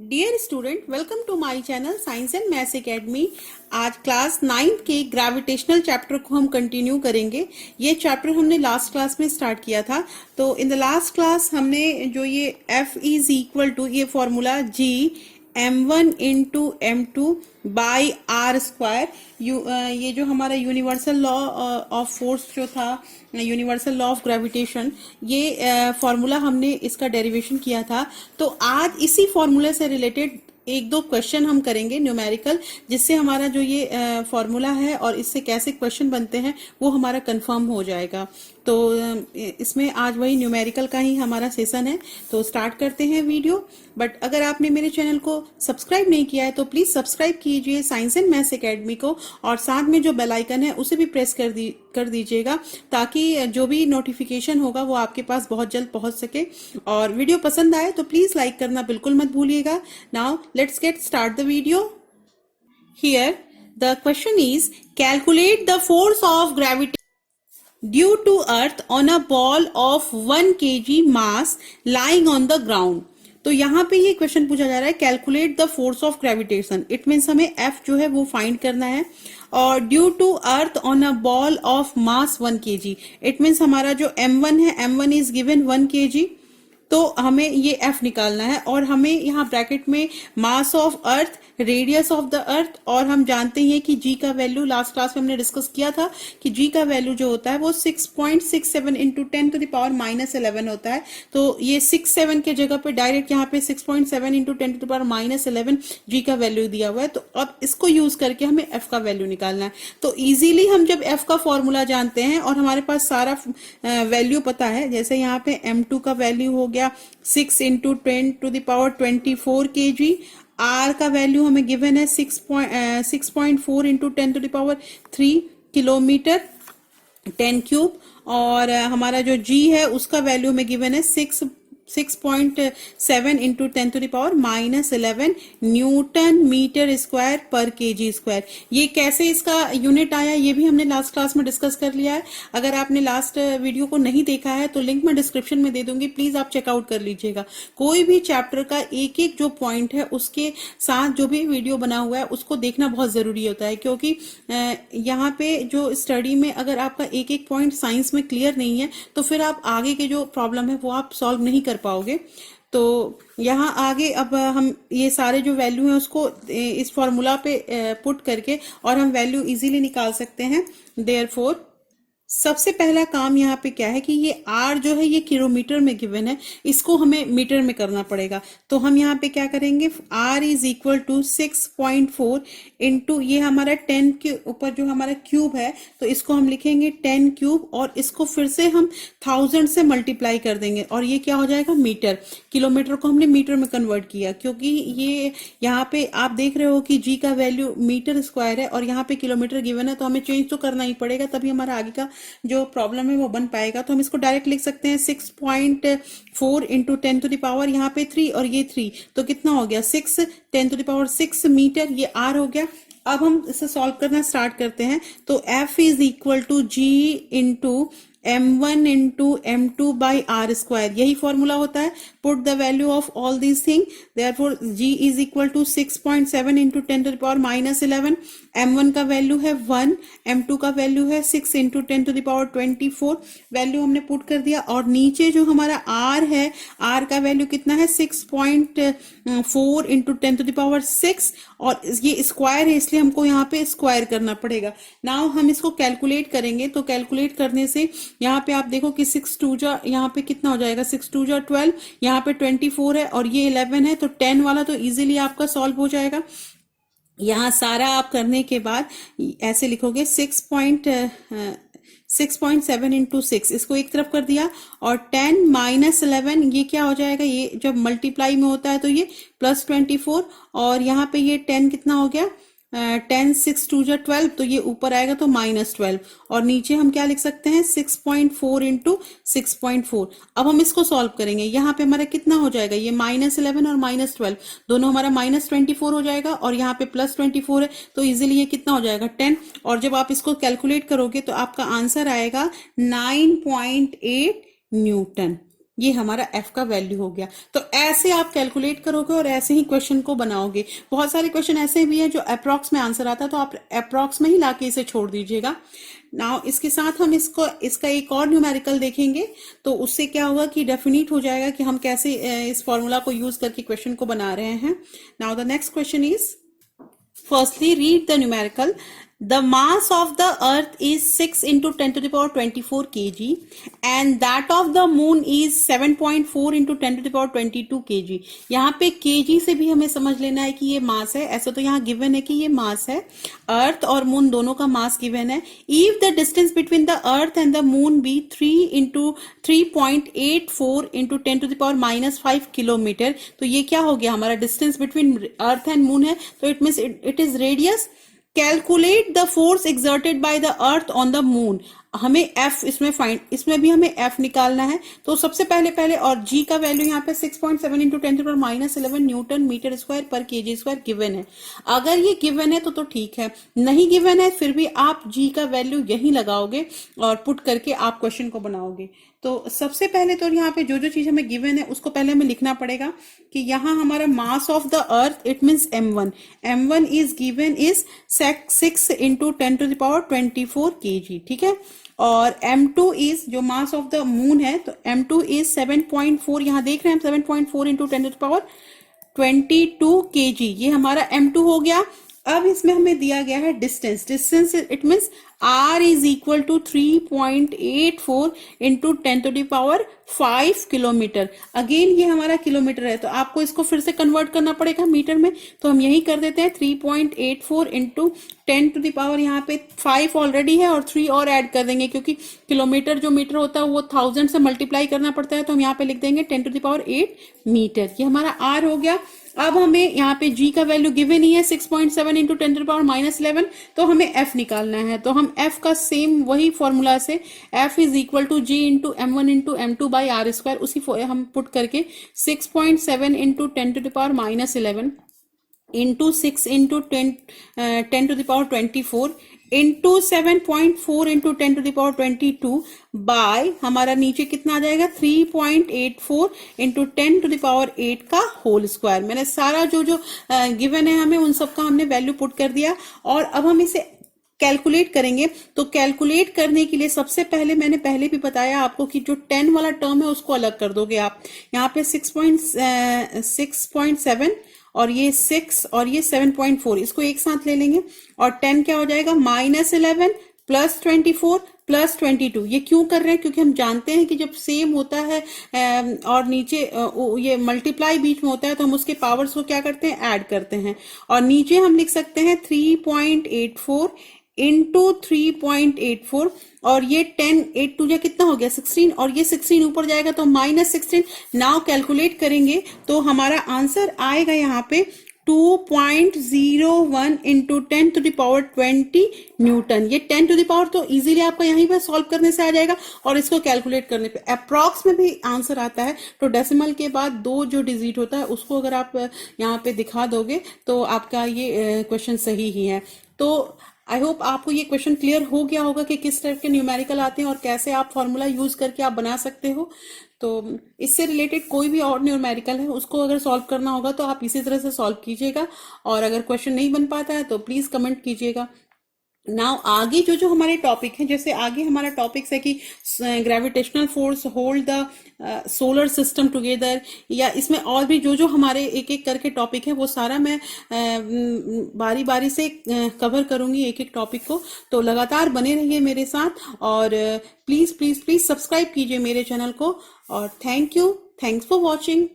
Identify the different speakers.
Speaker 1: Dear student, welcome to my channel science and maths academy. आज class 9th के gravitational chapter को हम continue करेंगे। ये चैप्टर हमने लास्ट क्लास में स्टार्ट किया था। तो इन द लास्ट क्लास हमने जो ये F इज इक्वल टू ये formula G m1 into M2 by r square, ये जो हमारा यूनिवर्सल लॉ ऑफ फोर्स जो था, यूनिवर्सल लॉ ऑफ ग्रेविटेशन, ये फॉर्मूला हमने इसका डेरिवेशन किया था। तो आज इसी फॉर्मूले से रिलेटेड एक दो क्वेश्चन हम करेंगे न्यूमेरिकल, जिससे हमारा जो ये फॉर्मूला है और इससे कैसे क्वेश्चन बनते हैं वो हमारा कंफर्म हो जाएगा। तो इसमें आज वही न्यूमेरिकल का ही हमारा सेशन है। तो स्टार्ट करते हैं वीडियो। बट अगर आपने मेरे चैनल को सब्सक्राइब नहीं किया है तो प्लीज सब्सक्राइब कीजिए साइंस एंड मैथ्स एकेडमी को, और साथ में जो बेल आइकन है उसे भी प्रेस कर दीजिएगा, ताकि जो भी नोटिफिकेशन होगा वो आपके पास बहुत जल्द पहुंच सके। और वीडियो पसंद आए तो प्लीज लाइक करना बिल्कुल मत भूलिएगा। Now let's get start the video. Here the question is calculate the force of gravity due to earth on a ball of 1 kg mass lying on the ground। तो यहाँ पे ये क्वेश्चन पूछा जा रहा है calculate the force of gravitation. It means हमें F जो है वो फाइंड करना है, और due to earth on a ball of mass 1 kg। It means हमारा जो M1 है, M1 इज गिवन 1 kg, तो हमें ये F निकालना है। और हमें यहाँ ब्रैकेट में mass of earth, radius of the अर्थ, और हम जानते हैं कि G का वैल्यू लास्ट क्लास में हमने डिस्कस किया था कि G का वैल्यू जो होता है वो 6.67 इंटू 10 टू द पावर -11 होता है। तो ये 67 के जगह पे डायरेक्ट यहाँ पे 6.7 into 10 to the power -11 G का वैल्यू दिया हुआ है। तो अब इसको यूज करके हमें F का वैल्यू निकालना है। तो इजीली हम जब F का फॉर्मूला जानते हैं और हमारे पास सारा वैल्यू पता है, जैसे यहाँ पे M2 का वैल्यू हो गया 6 into 10 to the power 24 kg, r का वैल्यू हमें गिवन है 6.4 into 10 to the power 3 kilometre 10 cube, और हमारा जो जी है उसका वैल्यू हमें गिवन है 6.7 into 10 to the power -11 newton metre square पर केजी स्क्वायर। ये कैसे इसका यूनिट आया ये भी हमने लास्ट क्लास में डिस्कस कर लिया है। अगर आपने लास्ट वीडियो को नहीं देखा है तो लिंक मैं डिस्क्रिप्शन में दे दूंगी, प्लीज आप चेकआउट कर लीजिएगा। कोई भी चैप्टर का एक एक जो पॉइंट है उसके साथ जो भी वीडियो बना हुआ है उसको देखना बहुत जरूरी होता है, क्योंकि यहाँ पे जो स्टडी में अगर आपका एक एक पॉइंट साइंस में क्लियर नहीं है तो फिर आप आगे के जो प्रॉब्लम है वो आप सॉल्व नहीं कर पाओगे। तो यहाँ आगे अब हम ये सारे जो वैल्यू है उसको इस फॉर्मूला पे पुट करके और हम वैल्यू इजीली निकाल सकते हैं। देयरफॉर सबसे पहला काम यहाँ पे क्या है कि ये R जो है ये किलोमीटर में गिवन है, इसको हमें मीटर में करना पड़ेगा। तो हम यहाँ पे क्या करेंगे, R is equal to 6.4 into ये हमारा 10 के ऊपर जो हमारा क्यूब है, तो इसको हम लिखेंगे 10 क्यूब, और इसको फिर से हम 1000 से मल्टीप्लाई कर देंगे, और ये क्या हो जाएगा मीटर। किलोमीटर को हमने मीटर में कन्वर्ट किया, क्योंकि ये यहाँ पे आप देख रहे हो कि G का वैल्यू मीटर स्क्वायर है और यहाँ पे किलोमीटर गिवन है, तो हमें चेंज तो करना ही पड़ेगा, तभी हमारा आगे का जो प्रॉब्लम है वो बन पाएगा। तो हम इसको डायरेक्ट लिख सकते हैं 6.4 इंटू 10 टू द पावर यहाँ पे 3 और ये 3, तो कितना हो गया 6 10 टू द पावर 6 मीटर, ये R हो गया। अब हम इसे सॉल्व करना स्टार्ट करते हैं। तो F is equal to G into M1 into M2 by r square, यही फॉर्मूला होता है। Put the value of all these thing, therefore G is equal to 6.7 into 10 to the power -11, M1 का value है 1, M2 का value है 6 into 10 to the power 24, value हमने put कर दिया। और नीचे जो हमारा R है, R का वैल्यू कितना है 6.4 इंटू 10 टू द पावर 6, और ये स्क्वायर है इसलिए हमको यहाँ पे स्क्वायर करना पड़ेगा। नाउ हम इसको कैलकुलेट करेंगे, तो कैलकुलेट करने से यहाँ पे आप देखो कि 6 2 जा यहाँ पे कितना हो जाएगा, 6 2 जा 12, यहाँ पे 24 है और ये 11 है, तो 10 वाला तो इजीली आपका सॉल्व हो जाएगा। यहाँ सारा आप करने के बाद ऐसे लिखोगे 6.7 इंटू 6, इसको एक तरफ कर दिया, और 10 -11 ये क्या हो जाएगा, ये जब मल्टीप्लाई में होता है तो ये +24, और यहाँ पे ये 10 कितना हो गया 10 6 2 जा 12, तो ये ऊपर आएगा तो -12, और नीचे हम क्या लिख सकते हैं 6.4 इंटू 6.4। अब हम इसको सॉल्व करेंगे, यहाँ पे हमारा कितना हो जाएगा, ये -11 और -12 दोनों हमारा -24 हो जाएगा, और यहाँ पे +24 है, तो इजीली ये कितना हो जाएगा 10, और जब आप इसको कैलकुलेट करोगे तो आपका आंसर आएगा 9.8 न्यूटन। ये हमारा f का वैल्यू हो गया। तो ऐसे आप कैलकुलेट करोगे और ऐसे ही क्वेश्चन को बनाओगे। बहुत सारे क्वेश्चन ऐसे भी हैं जो अप्रॉक्स में आंसर आता है, तो आप अप्रॉक्स में ही लाके इसे छोड़ दीजिएगा। नाउ इसके साथ हम इसका एक और न्यूमेरिकल देखेंगे, तो उससे क्या होगा कि डेफिनेट हो जाएगा कि हम कैसे इस फॉर्मूला को यूज करके क्वेश्चन को बना रहे हैं। Now the next question is, firstly read the numerical. The mass of the earth is 6 into 10 to the power 24 kg and that of the moon is 7.4 into 10 to the power 22 kg. यहाँ पे kg से भी हमें समझ लेना है कि ये मास है। ऐसा तो यहाँ गिवन है कि ये मास है, अर्थ और मून दोनों का मास गिवन है। If the distance between the earth and the moon be 3 into 3.84 into 10 to the power minus 5 kilometre, तो ये क्या हो गया, हमारा distance between earth and moon है, तो it means it is radius. Calculate the force exerted by the earth on the moon. हमें F इसमें भी हमें F निकालना है। तो सबसे पहले और G का वैल्यू यहाँ पे 6.7 इंटू 10 पर -11 न्यूटन मीटर स्क्वायर पर केजी स्क्वायर गिवन है। अगर ये गिवन है तो ठीक है, नहीं गिवन है फिर भी आप G का वैल्यू यही लगाओगे और पुट करके आप क्वेश्चन को बनाओगे। तो सबसे पहले तो यहाँ पे जो चीज हमें गिवन है उसको पहले हमें लिखना पड़ेगा कि यहाँ हमारा mass of the earth it means m1 is given is 6 into 10 to the power 24 kg, ठीक है। और m2 इज जो मास ऑफ द मून है, तो m2 इज 7.4, यहाँ देख रहे हैं हम 7.4 into 10 to the power 22 kg, ये हमारा m2 हो गया। अब इसमें हमें दिया गया है distance it means r is equal to 3.84 into 10 to the power 5 kilometre. Again ये हमारा किलोमीटर है, तो आपको इसको फिर से कन्वर्ट करना पड़ेगा मीटर में, तो हम यही कर देते हैं 3.84 इंटू 10 टू द पावर, यहाँ पे 5 ऑलरेडी है और 3 और ऐड कर देंगे क्योंकि किलोमीटर जो मीटर होता है वो 1000 से मल्टीप्लाई करना पड़ता है, तो हम यहाँ पे लिख देंगे 10 टू द पावर 8 मीटर। ये हमारा r हो गया। अब हमें यहाँ पे g का वैल्यू गिवन ही है 6.7 इंटू 10 टू द पावर -11, तो हमें f निकालना है। तो हम f का सेम वही फॉर्मूला से f is equal to g into m1 into m2 by r square, उसी हम पुट करके 6.7 into 10 to the power -11 into 6 into 10 to the power 24 into 7.4 into 10 to the power 22 by हमारा नीचे कितना आ जाएगा 3.84 इंटू 10 टू द पावर 8 का whole square. मैंने सारा जो गिवन है हमें उन सब का हमने वैल्यू पुट कर दिया और अब हम इसे कैलकुलेट करेंगे। तो कैलकुलेट करने के लिए सबसे पहले मैंने पहले भी बताया आपको कि जो 10 वाला टर्म है उसको अलग कर दोगे आप। यहाँ पे 6.7 और ये 6 और ये 7.4 इसको एक साथ ले लेंगे और 10 क्या हो जाएगा -11 प्लस 24 प्लस 22। ये क्यों कर रहे हैं, क्योंकि हम जानते हैं कि जब सेम होता है और नीचे ये मल्टीप्लाई बीच में होता है तो हम उसके पावर्स को क्या करते हैं, ऐड करते हैं। और नीचे हम लिख सकते हैं 3.84 इंटू 3.84 और ये 10 8 टू कितना हो गया 16 और ये 16 ऊपर जाएगा तो -16। नाउ कैलकुलेट करेंगे तो हमारा आंसर आएगा यहाँ पे 2.01 into 10 to the power 20 newton. ये 10 टू द पावर तो इजीली आपका यहीं पे सॉल्व करने से आ जाएगा और इसको कैलकुलेट करने पे अप्रॉक्स में भी आंसर आता है। तो डेसिमल के बाद 2 जो डिजिट होता है उसको अगर आप यहाँ पे दिखा दोगे तो आपका ये क्वेश्चन सही ही है। तो आई होप आपको ये क्वेश्चन क्लियर हो गया होगा कि किस टाइप के न्यूमेरिकल आते हैं और कैसे आप फॉर्मूला यूज करके आप बना सकते हो। तो इससे रिलेटेड कोई भी और न्यूमेरिकल है उसको अगर सॉल्व करना होगा तो आप इसी तरह से सॉल्व कीजिएगा और अगर क्वेश्चन नहीं बन पाता है तो प्लीज कमेंट कीजिएगा। नाउ आगे जो हमारे टॉपिक हैं, जैसे आगे हमारा टॉपिक्स है कि gravitational force hold the solar system together, या इसमें और भी जो हमारे एक एक करके टॉपिक है वो सारा मैं बारी बारी से कवर करूंगी एक एक टॉपिक को। तो लगातार बने रहिए मेरे साथ और प्लीज प्लीज प्लीज सब्सक्राइब कीजिए मेरे चैनल को और thank you, thanks for watching.